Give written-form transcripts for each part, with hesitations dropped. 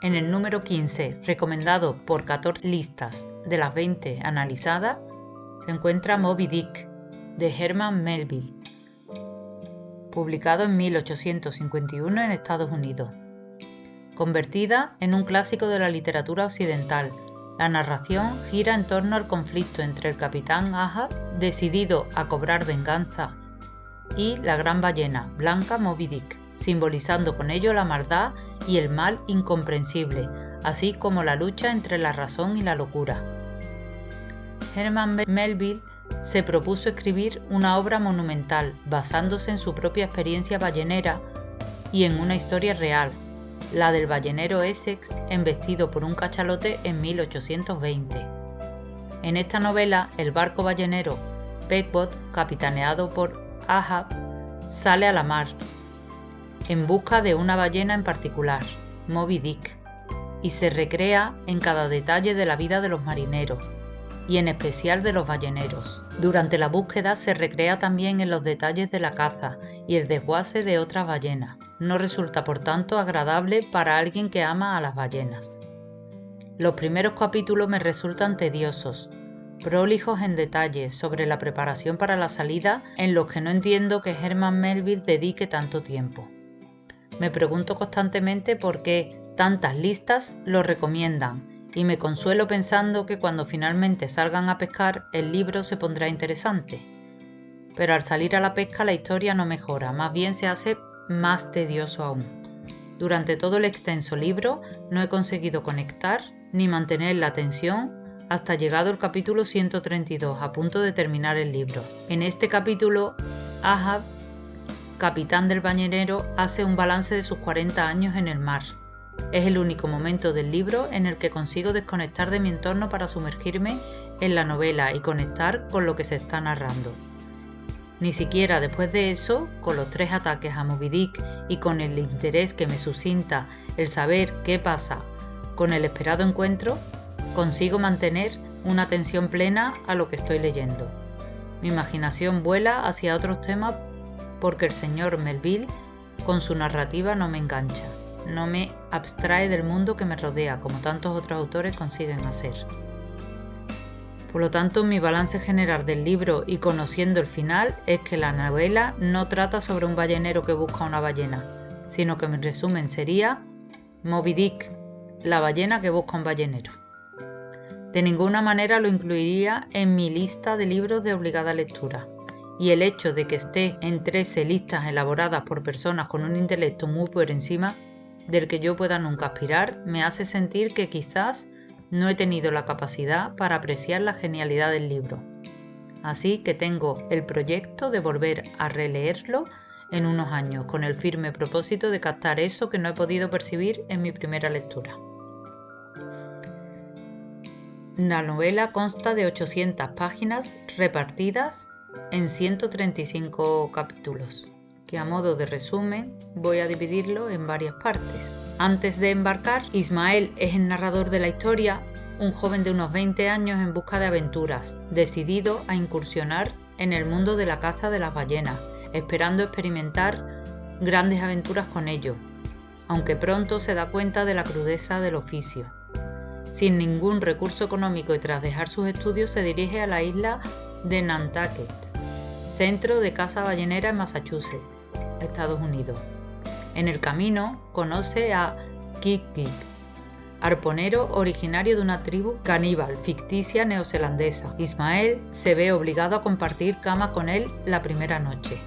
En el número 15, recomendado por 14 listas de las 20 analizadas, se encuentra Moby Dick, de Herman Melville, publicado en 1851 en Estados Unidos. Convertida en un clásico de la literatura occidental, la narración gira en torno al conflicto entre el capitán Ahab, decidido a cobrar venganza, y la gran ballena blanca Moby Dick, simbolizando con ello la maldad y el mal incomprensible, así como la lucha entre la razón y la locura. Herman Melville se propuso escribir una obra monumental basándose en su propia experiencia ballenera y en una historia real, la del ballenero Essex embestido por un cachalote en 1820. En esta novela, el barco ballenero Pequod, capitaneado por Ahab, sale a la mar en busca de una ballena en particular, Moby Dick, y se recrea en cada detalle de la vida de los marineros, y en especial de los balleneros. Durante la búsqueda se recrea también en los detalles de la caza y el desguace de otras ballenas. No resulta por tanto agradable para alguien que ama a las ballenas. Los primeros capítulos me resultan tediosos, prolijos en detalles sobre la preparación para la salida, en los que no entiendo que Herman Melville dedique tanto tiempo. Me pregunto constantemente por qué tantas listas lo recomiendan, y me consuelo pensando que cuando finalmente salgan a pescar el libro se pondrá interesante. Pero al salir a la pesca la historia no mejora, más bien se hace más tedioso aún. Durante todo el extenso libro no he conseguido conectar ni mantener la atención hasta llegado el capítulo 132, a punto de terminar el libro. En este capítulo, Ahab, capitán del ballenero, hace un balance de sus 40 años en el mar. Es el único momento del libro en el que consigo desconectar de mi entorno para sumergirme en la novela y conectar con lo que se está narrando. Ni siquiera después de eso, con los 3 ataques a Moby Dick y con el interés que me suscita el saber qué pasa con el esperado encuentro, consigo mantener una atención plena a lo que estoy leyendo. Mi imaginación vuela hacia otros temas porque el señor Melville, con su narrativa, no me engancha. No me abstrae del mundo que me rodea, como tantos otros autores consiguen hacer. Por lo tanto, mi balance general del libro y conociendo el final es que la novela no trata sobre un ballenero que busca una ballena, sino que mi resumen sería Moby Dick, la ballena que busca un ballenero. De ninguna manera lo incluiría en mi lista de libros de obligada lectura, y el hecho de que esté en 13 listas elaboradas por personas con un intelecto muy por encima del que yo pueda nunca aspirar, me hace sentir que quizás no he tenido la capacidad para apreciar la genialidad del libro. Así que tengo el proyecto de volver a releerlo en unos años, con el firme propósito de captar eso que no he podido percibir en mi primera lectura. La novela consta de 800 páginas repartidas en 135 capítulos, que a modo de resumen voy a dividirlo en varias partes. Antes de embarcar, Ismael es el narrador de la historia, un joven de unos 20 años en busca de aventuras, decidido a incursionar en el mundo de la caza de las ballenas, esperando experimentar grandes aventuras con ello, aunque pronto se da cuenta de la crudeza del oficio. Sin ningún recurso económico y tras dejar sus estudios se dirige a la isla de Nantucket, centro de caza ballenera en Massachusetts, Estados Unidos. En el camino conoce a Kit-Kit, arponero originario de una tribu caníbal ficticia neozelandesa. Ismael se ve obligado a compartir cama con él la primera noche.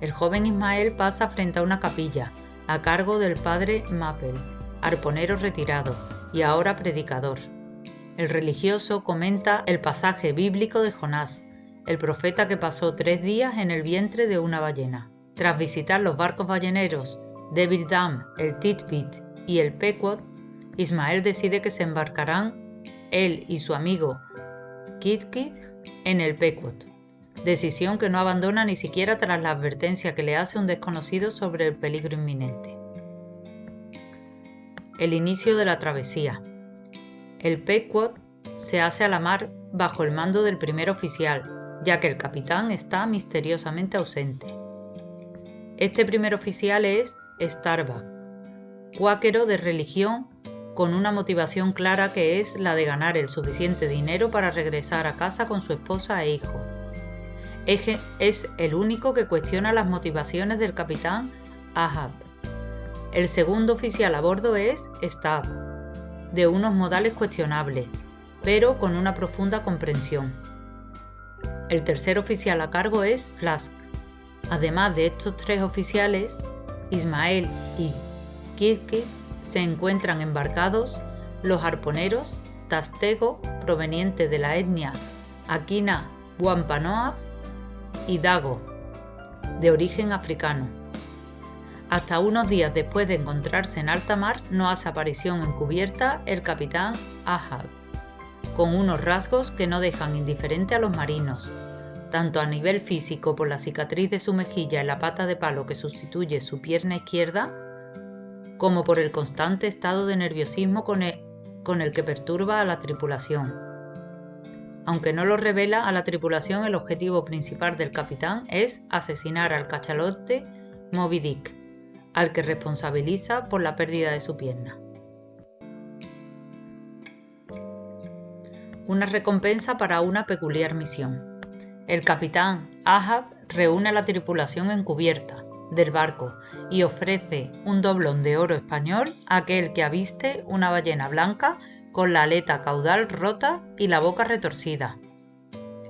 El joven Ismael pasa frente a una capilla a cargo del padre Maple, arponero retirado y ahora predicador. El religioso comenta el pasaje bíblico de Jonás, el profeta que pasó 3 días en el vientre de una ballena. Tras visitar los barcos balleneros Devil Dam, el Tit-Bit y el Pequod, Ismael decide que se embarcarán él y su amigo Kit-Kit en el Pequod, decisión que no abandona ni siquiera tras la advertencia que le hace un desconocido sobre el peligro inminente. El inicio de la travesía. El Pequod se hace a la mar bajo el mando del primer oficial, ya que el capitán está misteriosamente ausente. Este primer oficial es Starbuck, cuáquero de religión con una motivación clara que es la de ganar el suficiente dinero para regresar a casa con su esposa e hijo. Es el único que cuestiona las motivaciones del capitán Ahab. El segundo oficial a bordo es Stab, de unos modales cuestionables, pero con una profunda comprensión. El tercer oficial a cargo es Flask. Además de estos tres oficiales, Ismael y Kirkit se encuentran embarcados los arponeros Tastego, proveniente de la etnia Akina Wampanoag, y Dago, de origen africano. Hasta unos días después de encontrarse en alta mar, no hace aparición en cubierta el capitán Ahab, con unos rasgos que no dejan indiferente a los marinos, tanto a nivel físico por la cicatriz de su mejilla en la pata de palo que sustituye su pierna izquierda, como por el constante estado de nerviosismo con el que perturba a la tripulación. Aunque no lo revela a la tripulación, el objetivo principal del capitán es asesinar al cachalote Moby Dick, al que responsabiliza por la pérdida de su pierna. Una recompensa para una peculiar misión. El capitán Ahab reúne a la tripulación en cubierta del barco y ofrece un doblón de oro español a aquel que aviste una ballena blanca con la aleta caudal rota y la boca retorcida.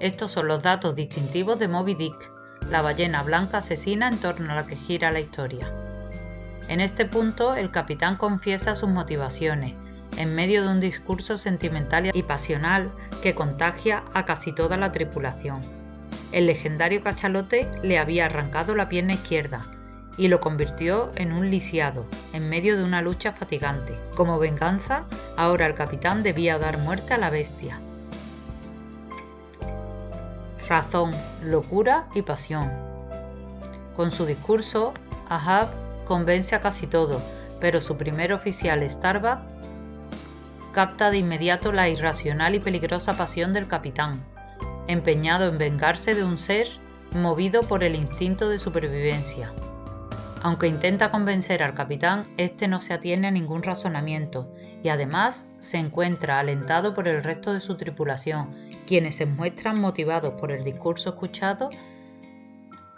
Estos son los datos distintivos de Moby Dick, la ballena blanca asesina en torno a la que gira la historia. En este punto, el capitán confiesa sus motivaciones, en medio de un discurso sentimental y pasional que contagia a casi toda la tripulación. El legendario cachalote le había arrancado la pierna izquierda y lo convirtió en un lisiado, en medio de una lucha fatigante. Como venganza, ahora el capitán debía dar muerte a la bestia. Razón, locura y pasión. Con su discurso, Ahab convence a casi todo, pero su primer oficial, Starbuck, capta de inmediato la irracional y peligrosa pasión del capitán, empeñado en vengarse de un ser movido por el instinto de supervivencia. Aunque intenta convencer al capitán, este no se atiene a ningún razonamiento y además se encuentra alentado por el resto de su tripulación, quienes se muestran motivados por el discurso escuchado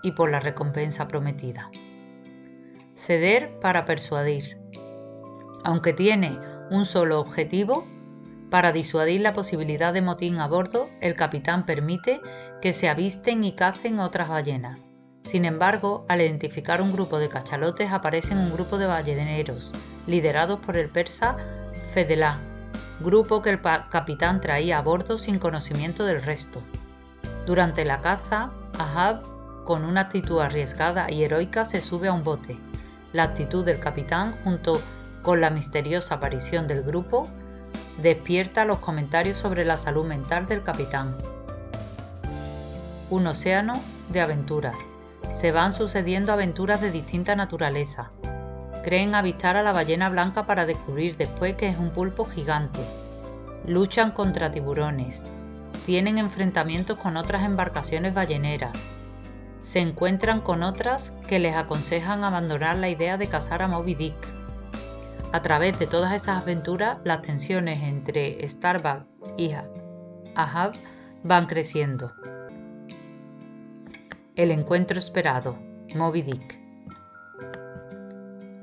y por la recompensa prometida. Ceder para persuadir. Aunque tiene un solo objetivo, para disuadir la posibilidad de motín a bordo, el capitán permite que se avisten y cacen otras ballenas. Sin embargo, al identificar un grupo de cachalotes aparecen un grupo de balleneros, liderados por el persa Fedela, grupo que el capitán traía a bordo sin conocimiento del resto. Durante la caza, Ahab, con una actitud arriesgada y heroica, se sube a un bote. La actitud del capitán, junto con la misteriosa aparición del grupo, despierta los comentarios sobre la salud mental del capitán. Un océano de aventuras. Se van sucediendo aventuras de distinta naturaleza. Creen avistar a la ballena blanca para descubrir después que es un pulpo gigante. Luchan contra tiburones. Tienen enfrentamientos con otras embarcaciones balleneras. Se encuentran con otras que les aconsejan abandonar la idea de cazar a Moby Dick. A través de todas esas aventuras, las tensiones entre Starbuck y Ahab van creciendo. El encuentro esperado, Moby Dick.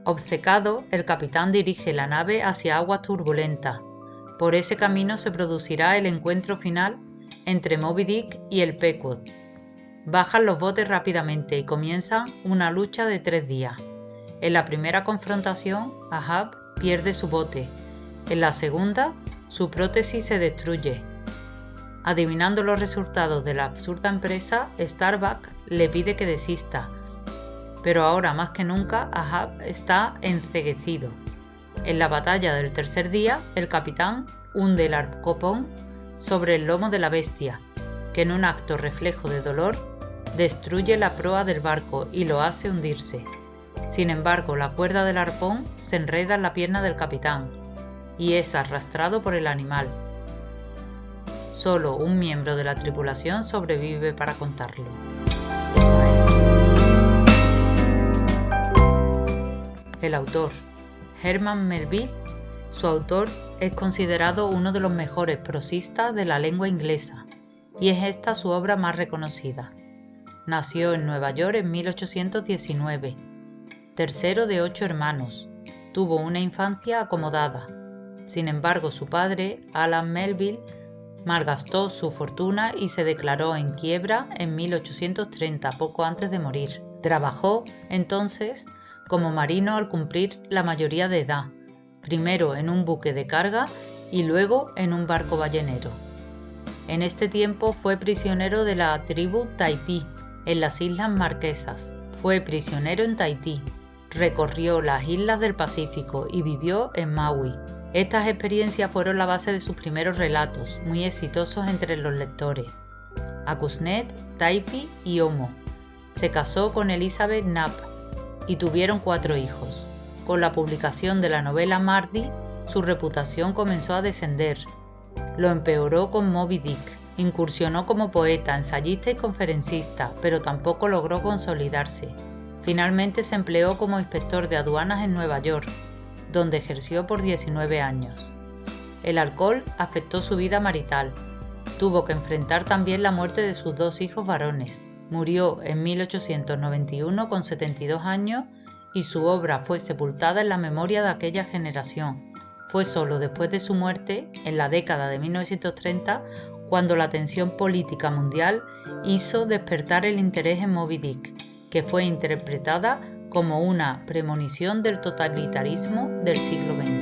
Obcecado, el capitán dirige la nave hacia aguas turbulentas. Por ese camino se producirá el encuentro final entre Moby Dick y el Pequod. Bajan los botes rápidamente y comienza una lucha de 3 días. En la primera confrontación, Ahab pierde su bote. En la segunda, su prótesis se destruye. Adivinando los resultados de la absurda empresa, Starbuck le pide que desista. Pero ahora más que nunca, Ahab está enceguecido. En la batalla del tercer día, el capitán hunde el arcopón sobre el lomo de la bestia, que en un acto reflejo de dolor, destruye la proa del barco y lo hace hundirse. Sin embargo, la cuerda del arpón se enreda en la pierna del capitán y es arrastrado por el animal. Solo un miembro de la tripulación sobrevive para contarlo. El autor, Herman Melville, Su autor es considerado uno de los mejores prosistas de la lengua inglesa, y es esta su obra más reconocida. Nació en Nueva York en 1819, tercero de 8 hermanos. Tuvo una infancia acomodada. Sin embargo, su padre, Alan Melville, malgastó su fortuna y se declaró en quiebra en 1830, poco antes de morir. Trabajó, entonces, como marino al cumplir la mayoría de edad, primero en un buque de carga y luego en un barco ballenero. En este tiempo fue prisionero de la tribu Taipí, en las Islas Marquesas. Fue prisionero en Tahití, recorrió las islas del Pacífico y vivió en Maui. Estas experiencias fueron la base de sus primeros relatos, muy exitosos entre los lectores. Acushnet, Taipi y Omo. Se casó con Elizabeth Knapp y tuvieron 4 hijos. Con la publicación de la novela Mardi, su reputación comenzó a descender. Lo empeoró con Moby Dick. Incursionó como poeta, ensayista y conferencista, pero tampoco logró consolidarse. Finalmente se empleó como inspector de aduanas en Nueva York, donde ejerció por 19 años. El alcohol afectó su vida marital. Tuvo que enfrentar también la muerte de sus 2 hijos varones. Murió en 1891 con 72 años y su obra fue sepultada en la memoria de aquella generación. Fue solo después de su muerte, en la década de 1930, cuando la tensión política mundial hizo despertar el interés en Moby Dick, que fue interpretada como una premonición del totalitarismo del siglo XX.